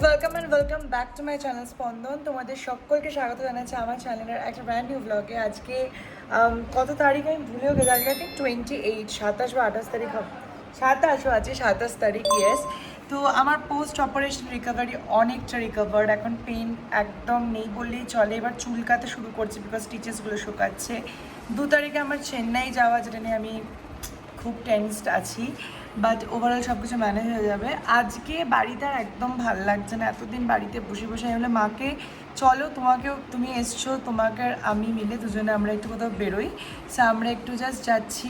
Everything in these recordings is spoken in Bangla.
Welcome and welcome back to my channel স্পন্দন। তোমাদের সকলকে স্বাগত জানাচ্ছি আমার চ্যানেলের একটা ব্র্যান্ড নিউ ব্লগে। আজকে কত তারিখ আমি ভুলেও গেছি, আজকে ঠিক 28, 27 বা 28 তারিখ হবে। 27 আছে, 27 তারিখ, ইয়েস। তো আমার পোস্ট অপারেশন রিকভারি অনেকটা রিকভার্ড, এখন পেন একদম নেই বললেই চলে। এবার চুলকাতে শুরু করছে বিকজ স্টিচেসগুলো শুকাচ্ছে। 2 তারিখে আমার চেন্নাই যাওয়া, যেটা নিয়ে আমি খুব টেনসড আছি, বাট ওভারঅল সব কিছু ম্যানেজ হয়ে যাবে। আজকে বাড়িতে আর একদম ভালো লাগছে না, এতদিন বাড়িতে বসে বসে। আমি বলে মাকে চলো, তুমি এসছো, তোমাকে আর আমি মিলে দুজনে আমরা একটু কোথাও বেরোই। সো আমরা একটু জাস্ট যাচ্ছি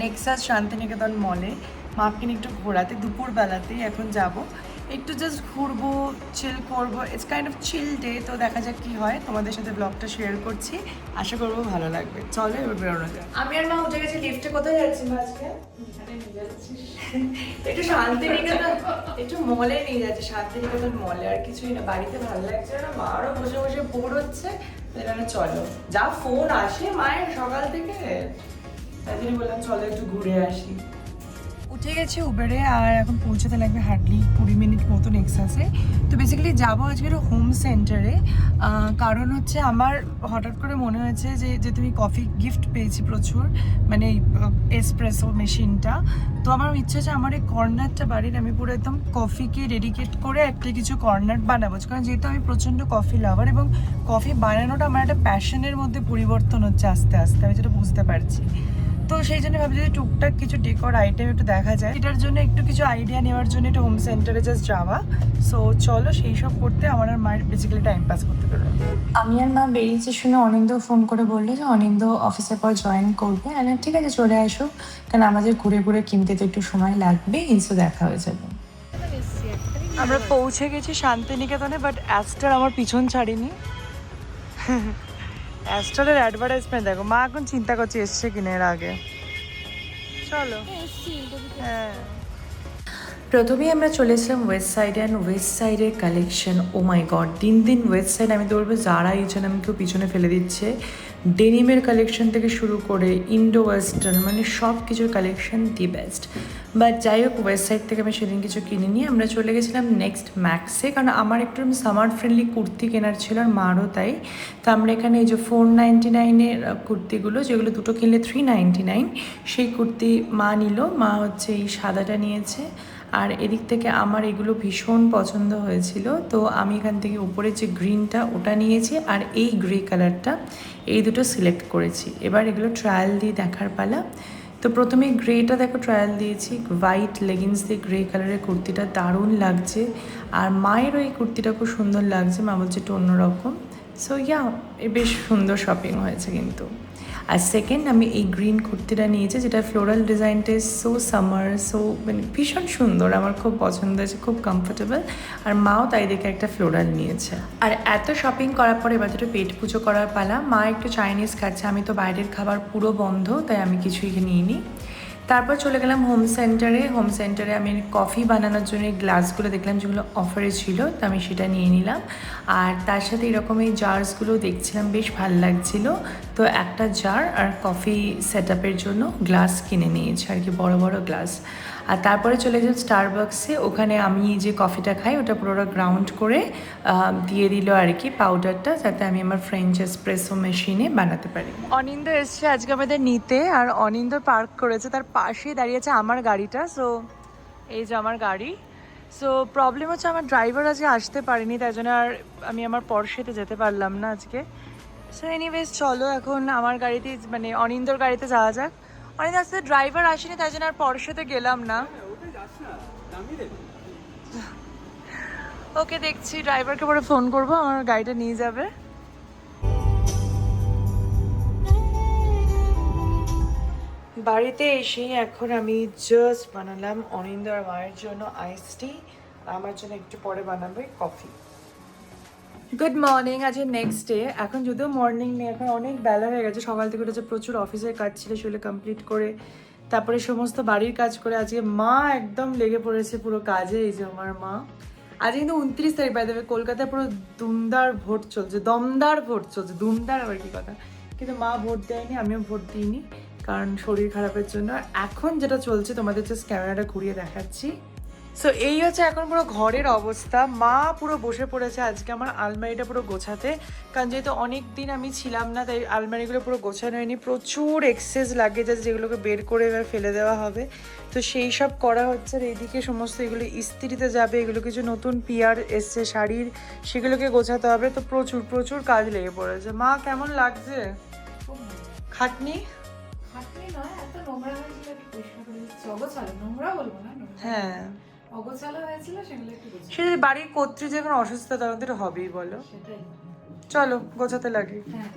নেক্সাস শান্তিনিকেতন মলে, মাকে নিয়ে একটু ঘোরাতে। দুপুরবেলাতেই এখন যাব, একটু জাস্ট ঘুরবো, চিল করবো। It's kind of chill day. তো দেখা যাক কী হয়, তোমাদের সাথে ব্লগটা শেয়ার করছি, আশা করবো ভালো লাগবে। চলো এবার বেরোনো যায়। আমি আর মা উঠে গেছি লিফটে। কোথায় যাচ্ছি মা আজকে? একটু শান্তিনিকেতন, একটু মলে নিয়ে যাচ্ছে, শান্তিনিকেতন মলে। আর কিছুই না, বাড়িতে ভালো লাগছে না, মা আরও বসে বসে বোর হচ্ছে। এখানে চলো, যা ফোন আসে মায়ের সকাল থেকে, তাই জন্য বললাম চলো একটু ঘুরে আসি। উঠে গেছি উবেরে, আর এখন পৌঁছাতে লাগবে হার্ডলি 20 মিনিট মতো নেক্সাসে। তো বেসিক্যালি যাবো আজকের হোম সেন্টারে, কারণ হচ্ছে আমার হঠাৎ করে মনে হয়েছে যে তুমি কফি গিফট পেয়েছি প্রচুর, মানে এসপ্রেসো মেশিনটা। তো আমার ইচ্ছে আছে আমার এই কর্নারটা বাড়ির আমি পুরো একদম কফিকে ডেডিকেট করে একটা কিছু কর্নার বানাবো, কারণ যেহেতু আমি প্রচণ্ড কফি লাভার এবং কফি বানানোটা আমার একটা প্যাশনের মধ্যে পরিবর্তন হচ্ছে আস্তে আস্তে, আমি যেটা বুঝতে পারছি। তো সেই জন্য ভাবছি যে টুকটাক কিছু ডেকোর আইটেম একটু দেখা যায়, এটার জন্য একটু কিছু আইডিয়া নেওয়ার জন্য একটু হোম সেন্টারে জাস্ট যাওয়া। সো চলো সেই সব করতে আমার আর মায়ের বেসিক্যালি টাইম পাস করতে পারবো। আমি আর মা বেরিয়েছি শুনে অনিন্দ ফোন করে বললো যে অনিন্দ অফিসের পর জয়েন করবে। আর ঠিক আছে চলে আসো, কারণ আমাদের ঘুরে ঘুরে কিনতে তো একটু সময় লাগবে, ইনসো দেখা হয়ে যাবে। আমরা পৌঁছে গেছি শান্তিনিকেতনে, বাট অ্যাস্টার আমার পিছন ছাড়িনি। অ্যাস্ট্রালের অ্যাডভার্টাইজমেন্ট দেখো, মা এখন চিন্তা করছে এসছে কিনা এর আগে। চলো, হ্যাঁ। প্রথমেই আমরা চলে এসলাম ওয়েস্ট সাইডে, অ্যান্ড ওয়েস্ট সাইডের কালেকশন, ও মাই গড, দিন দিন ওয়েস্ট সাইড আমি তো বলবো যারা আমাকেও পিছনে ফেলে দিচ্ছে। ডেনিমের কালেকশন থেকে শুরু করে ইন্ডো ওয়েস্টার্ন, মানে সব কিছুর কালেকশন দি বেস্ট। বাট যাই হোক, ওয়েস্ট সাইড থেকে আমি সেদিন কিছু কিনিনি, আমরা চলে গেছিলাম নেক্সট ম্যাক্সে, কারণ আমার একটু সামার ফ্রেন্ডলি কুর্তি কেনার ছিল, আর মারও তাই। তো আমরা এখানে এই যে 499-এর কুর্তিগুলো, যেগুলো দুটো কিনলে 399, সেই কুর্তি মা নিল। মা হচ্ছে এই সাদাটা নিয়েছে, আর এদিক থেকে আমার এগুলো ভীষণ পছন্দ হয়েছিল, তো আমি এখান থেকে উপরে যে গ্রিনটা ওটা নিয়েছি, আর এই গ্রে কালারটা, এই দুটো সিলেক্ট করেছি। এবার এগুলো ট্রায়াল দিয়ে দেখার পালা। তো প্রথমে গ্রেটা দেখো ট্রায়াল দিয়েছি, হোয়াইট লেগিংস দিয়ে গ্রে কালারের কুর্তিটা দারুণ লাগছে, আর মায়েরও এই কুর্তিটা খুব সুন্দর লাগছে, মা বলছে একটু অন্যরকম। সো ইয়া, বেশ সুন্দর শপিং হয়েছে কিন্তু। আর সেকেন্ড আমি এই গ্রিন কুর্তিটা নিয়েছি, যেটা ফ্লোরাল ডিজাইনটা সো সামার, সো মানে ভীষণ সুন্দর, আমার খুব পছন্দ হয়েছে, খুব কমফোর্টেবল। আর মাও তাই দেখে একটা ফ্লোরাল নিয়েছে। আর এত শপিং করার পরে এবার একটু পেট পুজো করার পালা। মা একটু চাইনিজ খাচ্ছে, আমি তো বাইরের খাবার পুরো বন্ধ, তাই আমি কিছুই নিইনি। তারপর চলে গেলাম হোম সেন্টারে। হোম সেন্টারে আমি কফি বানানোর জন্য এই গ্লাসগুলো দেখলাম যেগুলো অফারে ছিল, তো আমি সেটা নিয়ে নিলাম। আর তার সাথে এরকম এই জার্সগুলো দেখছিলাম, বেশ ভালো লাগছিল, তো একটা জার আর কফি সেট আপের জন্য গ্লাস কিনে নিয়েছি আর কি, বড় বড় গ্লাস। আর তারপরে চলে গেলাম স্টারবাক্সে, ওখানে আমি যে কফিটা খাই ওটা পুরোটা গ্রাউন্ড করে দিয়ে দিল আর কি পাউডারটা, যাতে আমি আমার ফ্রেঞ্চ এসপ্রেসো মেশিনে বানাতে পারি। অনিন্দ এসছে আজকে আমাদের নিতে, আর অনিন্দ পার্ক করেছে, তার পাশেই দাঁড়িয়েছে আমার গাড়িটা। সো এই যে আমার গাড়ি। সো প্রবলেম হচ্ছে আমার ড্রাইভার আজকে আসতে পারেনি, তাই জন্য আর আমি আমার পরশেতে যেতে পারলাম না আজকে। সো এনিওয়েজ চলো এখন আমার গাড়িতে, মানে অনিন্দর গাড়িতে যাওয়া যাক। অনিন্দ আসতে ড্রাইভার আসেনি, তাই জন্য আর পরশেতে গেলাম না। ওকে, দেখছি ড্রাইভারকে পরে ফোন করবো, আমার গাড়িটা নিয়ে যাবে। বাড়িতে এসে এখন আমি জাস্ট বানালাম অনিন্দ আর মায়ের জন্য আইস টি, আমার জন্য একটু পরে বানাবো কফি। গুড মর্নিং, আজকে নেক্সট ডে। এখন যদিও মর্নিং নেই, এখন অনেক বেলা হয়ে গেছে, সকাল থেকে উঠেছে, প্রচুর অফিসের কাজ ছিল, সেগুলো কমপ্লিট করে তারপরে সমস্ত বাড়ির কাজ করে আজকে মা একদম লেগে পড়েছে পুরো কাজে। এই যে আমার মা, আজকে কিন্তু 29 তারিখ, বাই দেবে কলকাতায় পুরো দমদার ভোট চলছে, দুমদার আবার কি কথা, কিন্তু মা ভোট দেয়নি, আমিও ভোট দিইনি, কারণ শরীর খারাপের জন্য। এখন যেটা চলছে তোমাদের জাস্ট ক্যামেরাটা ঘুরিয়ে দেখাচ্ছি, সো এই হচ্ছে এখন পুরো ঘরের অবস্থা। মা পুরো বসে পড়েছে আজকে আমার আলমারিটা পুরো গোছাতে, কারণ যেহেতু অনেক দিন আমি ছিলাম না, তাই আলমারিগুলো পুরো গোছানো হয়নি। প্রচুর এক্সেস লাগেজ আছে যেগুলোকে বের করে এবার ফেলে দেওয়া হবে, তো সেই সব করা হচ্ছে। আর এইদিকে সমস্ত এগুলো ইস্ত্রিতে যাবে, এগুলো কিছু নতুন পিয়ার এসছে শাড়ির, সেগুলোকে গোছাতে হবে। তো প্রচুর প্রচুর কাজ লেগে পড়েছে। মা কেমন লাগছে? খাটনি খাটনি নয়, এত নোংরা হয়েছিল একটু পরিষ্কার করে দিচ্ছি। অগোছালো, নোংরা বলবো না, হ্যাঁ, অগোছালো হয়েছিল সেগুলো একটু গোছালো। সে যদি বাড়ির কর্ত্রী যখন অসুস্থ তখন তো এটা হবেই, বলো। সেটাই। চলো গোছাতে লাগি, হ্যাঁ,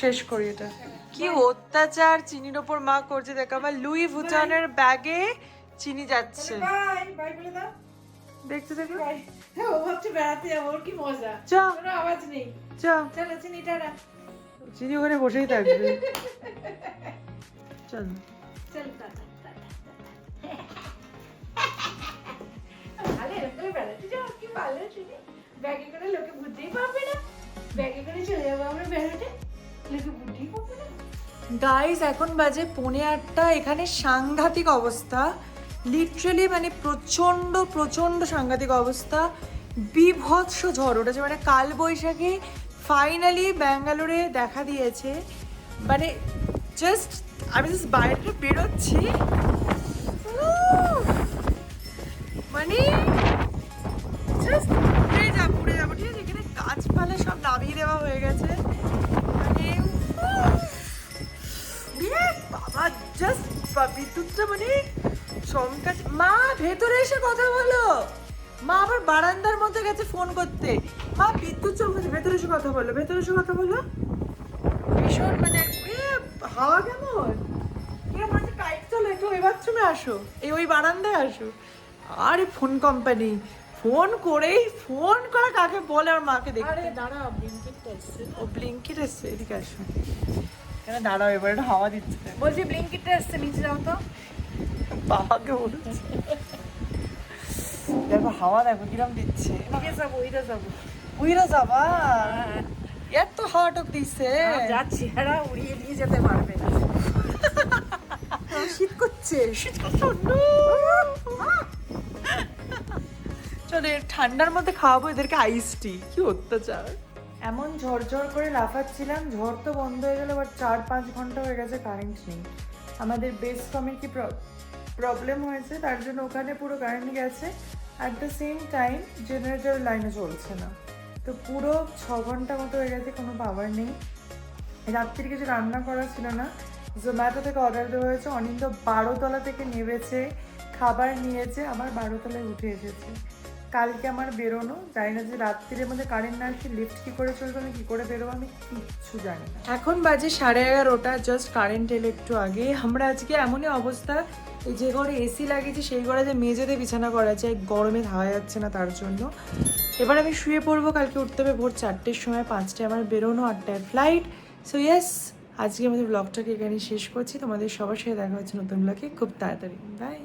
শেষ করি এটা। কি অত্যাচার চিনির ওপর মা করছে, দেখ আমার লুই ভুটানের ব্যাগে চিনি যাচ্ছে। বাই বাই বলে দাও। দেখতে দেখো, বাই। হ্যাঁ, ও ভাবছে বেড়াতে যাবো, ওর কি মজা। যা কোনো আওয়াজ নেই। যা, চলো চিনিটা না। চিনি ওখানে বসেই থাকবে। চল চল টাটা টাটা। ভালো এরকম বেড়াতে যাও, কি ভালো চিনি। ব্যাগে করে লোকে বুঝতেই পারবে না। ব্যাগে করে চলে যাবো আমরা বেড়াতে, লোকে বুঝতেই পারবে না। গাইস, এখন বাজে 8:45। এখানে সাংঘাতিক অবস্থা, লিটারালি মানে প্রচন্ড প্রচন্ড সাংঘাতিক অবস্থা। বিভৎস ঝড় উঠেছে, মানে কাল বৈশাখী ফাইনালি ব্যাঙ্গালোরে দেখা দিয়েছে। মানে জাস্ট আমি জাস্ট বাইরে বেরোচ্ছি, মানে জাস্ট উড়ে যাবো, ঠিক আছে। এখানে গাছপালা সব নামিয়ে দেওয়া হয়ে গেছে, মানে বাবা জাস্ট বিদ্যুৎটা মানে চমকাচ্ছে। মা ভেতরে এসে কথা বলো। মা আবার বারান্দার মধ্যে গেছে ফোন করতে। মা বিদ্যুৎ চমকাচ্ছে, ভেতরে এসে কথা বলো, ভেতরে এসে কথা বলো। ভীষণ মানে হাওয়া কেমন, কিরকম আছে, টাইট চলো, একটু ওই বাথরুমে আসো, এই ওই বারান্দায় আসো। আরে ফোন কোম্পানি ফোন করেই, ফোন করা কাকে বলে আর মাকে দেখতে। আরে দাঁড়াও, ব্লিঙ্কিটটা এসছে। ও ব্লিঙ্কিট এসছে, এদিকে আসো। এখানে দাঁড়াও, এবার একটু হাওয়া দিচ্ছে। বলছি ব্লিঙ্কিটটা এসছে, নিচে যাও তো। বাবাকে বলছে, দেখো হাওয়া দেখো কিরম দিচ্ছে। নিচে যাবো, ওইটা যাবো। উইরা যাবা, এত হাওয়া টক দিচ্ছে। যার চেহারা উড়িয়ে নিয়ে যেতে পারবে না। শীত করছে, শীত করছে। চলো ঠান্ডার মধ্যে খাওয়াবো এদেরকে আইস টি। কি অত্যাচার, এমন ঝরঝর করে লাফাচ্ছিলাম। ঝড় তো বন্ধ হয়ে গেল, বাট 4-5 ঘন্টা হয়ে গেছে কারেন্ট নেই। আমাদের বেসকমের কি প্রবলেম হয়েছে, তার জন্য ওখানে পুরো কারেন্ট গেছে। At the same time generator লাইনে চলছে না, তো পুরো 6 ঘন্টা মতো হয়ে গেছে কোনো পাওয়ার নেই। রাত্রির কিছু রান্না করা ছিল না, জোম্যাটো থেকে অর্ডার দেওয়া হয়েছে। অনিন্দ 12 তলা থেকে নেমেছে, খাবার নিয়েছে, আমার 12 তলায় উঠে এসেছে। কালকে আমার বেরোনো, জানি না যে রাত্রির মধ্যে কারেন্ট না আসলে লিফট কী করে চলবে, আমি কী করে বেরোবো, আমি কিচ্ছু জানি না। এখন বাজে 11:30, জাস্ট কারেন্ট এলো একটু আগে। আমরা আজকে এমনই অবস্থা, এই যে ঘরে এসি লাগিয়েছি সেই ঘরে যে মেঝেতে বিছানা করা আছে, গরমে থাকা যাচ্ছে না, তার জন্য এবার আমি শুয়ে পড়বো। কালকে উঠতে হবে ভোর 4টের সময়, 5টায় আমার বেরোনো, 8টায় ফ্লাইট। সো ইয়েস, আজকে আমাদের ব্লগটাকে এখানে শেষ করছি। তোমাদের সবার সাথে দেখা হচ্ছে নতুন ব্লগে খুব তাড়াতাড়ি। বাই।